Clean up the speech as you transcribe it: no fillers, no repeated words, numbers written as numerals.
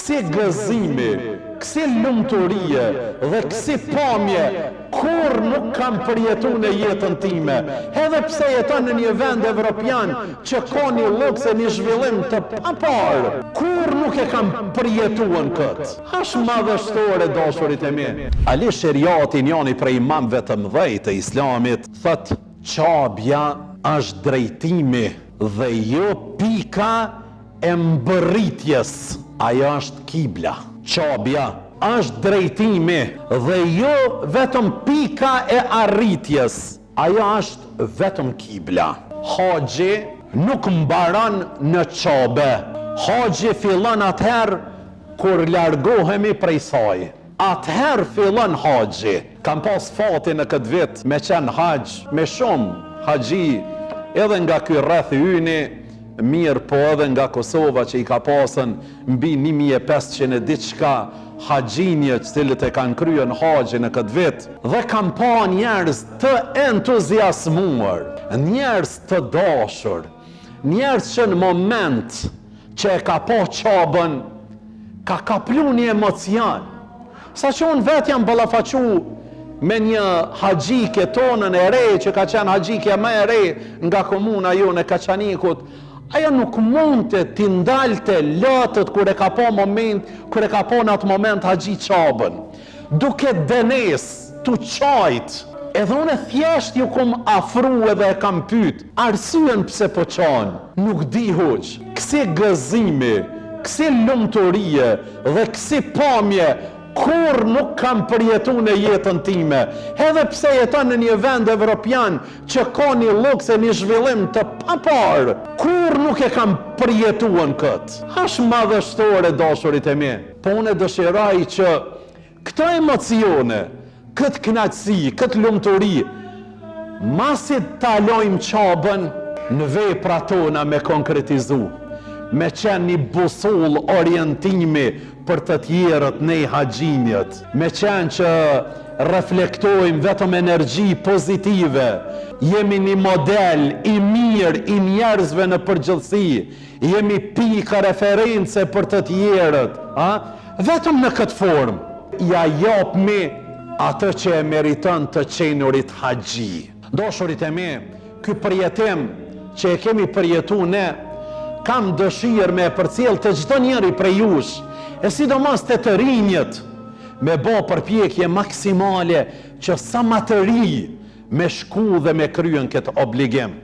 kësi gëzimi, kësi lumturie dhe kësi pamje, kur nuk kam përjetu në jetën time, edhe pse jeton në një vend evropian që ka një luks e një zhvillim të papar, kur nuk e kam përjetuar këtë. Është madhështore, dashurit e mi. Ali Sheriati, njëri prej imamëve të mëdhej të Islamit, thotë qabja është drejtimi dhe jo pika e mbërritjes, ajo është kibla. Qabja është drejtimi dhe jo vetëm pika e arritjes, ajo është vetëm kibla. Haxhi nuk mbaron në qabe. Haxhi fillon atëherë kur largohemi prej saj. Atëherë fillon haxhi. Kam pas fatin në këtë vit me qenë haxh, me shumë haxhi, edhe nga ky rreth yni, mirë po edhe nga Kosova që i ka pasën mbi 1500 e diçka haxhinje të cilët e kanë kryer haxhin në këtë vit, dhe kam pa njerëz të entuziasmuar, njerëz të dashur, njerëz që në moment që e ka pa qabën ka kaplu një emocion. Sa që unë vetë jam ballafaqu me një haxhike tonën e re që ka qenë haxhike më e re nga komuna jonë e Kaçanikut, ajo nuk mund të t'i ndalte lotët kur e ka po në atë moment haxhi qabën, duke dënes t'u qajt. Edhe unë thjesht ju kom afru edhe e kam pyet arsyen pse po qanë. Nuk di hoq, kësi gëzimi, kësi lumturie dhe kësi pamje kur nuk kam përjetu në jetën time, edhe pse jeton në një vend evropian që ka një luks e një zhvillim të papar, kur nuk e kam përjetuar këtë. Është madhështore, dashurit e mi. Po unë dëshiroj që këto emocione, këtë kënaqësi, këtë lumturi, masit ta lojmë qabën në vepra tona me konkretizu, me qenë një busull orientimi për të tjerët ne haxhinjët, me qenë që reflektojmë vetëm energji pozitive, jemi një model i mirë i njerëzve në përgjithësi, jemi pika reference për të tjerët, vetëm në këtë formë ja japmi atë që e meriton të qenurit haxhi. Dashurit e mi, ky përjetim që e kemi përjetu ne, kam dëshirë me përcjell të çdo njeri prej jush, e sidomos të rinjët, me bë përpjekje maksimale që sa më të ri me shku dhe me kryen këtë obligim.